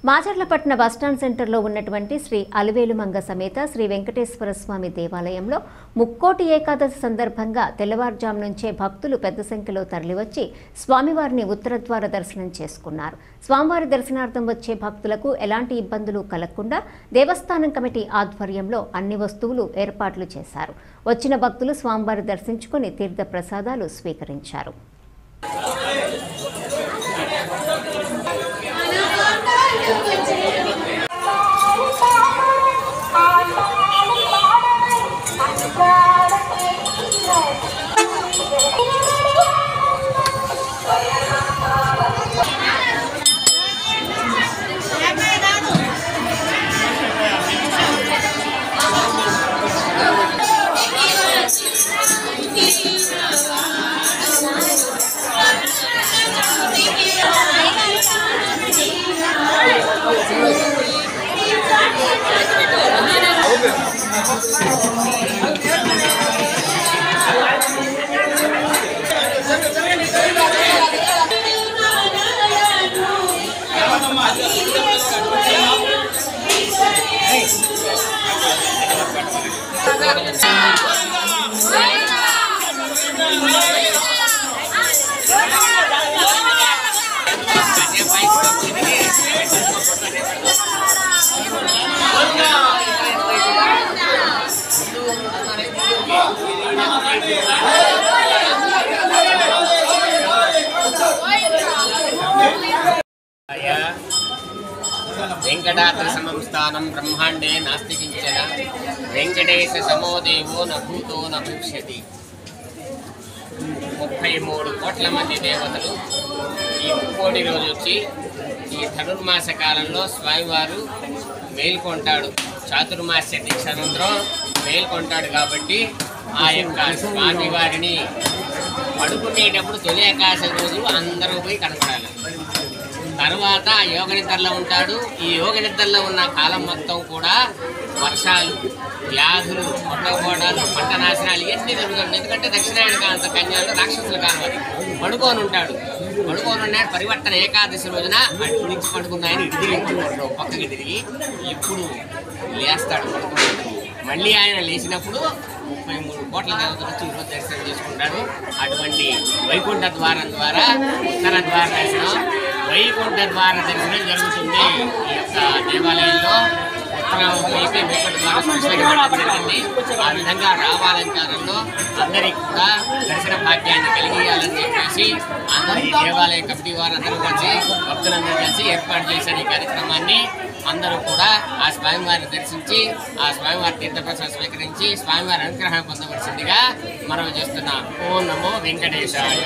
మాచర్లపట్న bus stand సెంటర్లో ఉన్నటువంటి శ్రీ అలివేలుమంగ సమేత శ్రీ వెంకటేశ్వర స్వామి దేవాలయంలో ముక్కోటి ఏకాదశి సందర్భంగా తెల్లవారుజాము నుంచే భక్తులు పెద్ద సంఖ్యలో తరలివచ్చి స్వామివారిని ఉత్తరద్వార దర్శనం చేసుకున్నారు. స్వామివారి దర్శనార్థం వచ్చే భక్తులకు ఎలాంటి ఇబ్బందులు కలగకుండా దేవస్థానం కమిటీ ఆధ్వర్యంలో అన్ని వస్తువులు ఏర్పాట్లు చేశారు. వచ్చిన భక్తులు స్వామివారి దర్శించుకుని తీర్థ ప్రసాదాలు స్వీకరించారు. వెంకటాద్రి సమం స్థానం బ్రహ్మాండే నాస్తి కించన వెంకటేశ సమో దేవో న భూతో న భవిష్యతి. 33 కోట్ల మంది దేవతలు ఈ ముక్కోటి రోజు వచ్చి ఈ ధనుర్మాస కాలంలో స్వామివారు మేల్కొంటాడు. చాతుర్మాస్య దీక్షానంతరం మేల్కొంటాడు కాబట్టి ఆ యొక్క స్వామివారిని పడుకునేటప్పుడు తొలి ఆకాశం రోజు అందరూ పోయి కనపడాలి. తర్వాత యోగ నిద్రలో ఉంటాడు. ఈ యోగ నిద్రలో ఉన్న కాలం మొత్తం కూడా వర్షాలు, వ్యాధులు, కొట్టగోడాలు, పంట నాశనాలు ఇవన్నీ జరుగుతుంది. ఎందుకంటే దక్షిణాయన కాలంతో కన్యాలు రాక్షసుల కాలం అది. పడుకొని ఉంటాడు. పరివర్తన ఏకాదశి రోజున అటు నుంచి పడుకున్న ఆయన ఇటు తిరిగి పడుకుంటాడు, పక్కకి తిరిగి. ఇప్పుడు లేస్తాడు పడుకుంటాడు. మళ్ళీ ఆయన లేచినప్పుడు 33 కోట్ల దేవతలు వచ్చి ఈరోజు దర్శనం చేసుకుంటాడు. అటువంటి వైకుంఠ ద్వారం ద్వారా ఉత్తర ద్వార దర్శనం, వైకుంఠ ద్వార దర్శనం జరుగుతుంది. ఈ యొక్క దేవాలయంలో ఉత్తర వైపు వైకుంఠ ద్వార స్పెషల్గా జరిగింది. ఆ విధంగా రావాలంకారంలో అందరికీ కూడా దర్శన భాగ్యాన్ని కలిగియాలని చెప్పేసి అందరూ దేవాలయ కమిటీ వారు అందరూ కలిసి భక్తులందరూ కలిసి ఏర్పాటు చేశారు. ఈ కార్యక్రమాన్ని అందరూ కూడా ఆ స్వామివారిని దర్శించి ఆ స్వామివారి తీర్థప్రసాదం స్వీకరించి స్వామివారి అనుగ్రహం పొందవలసిందిగా మనం చేస్తున్నాం. ఓం నమో వెంకటేశాయ.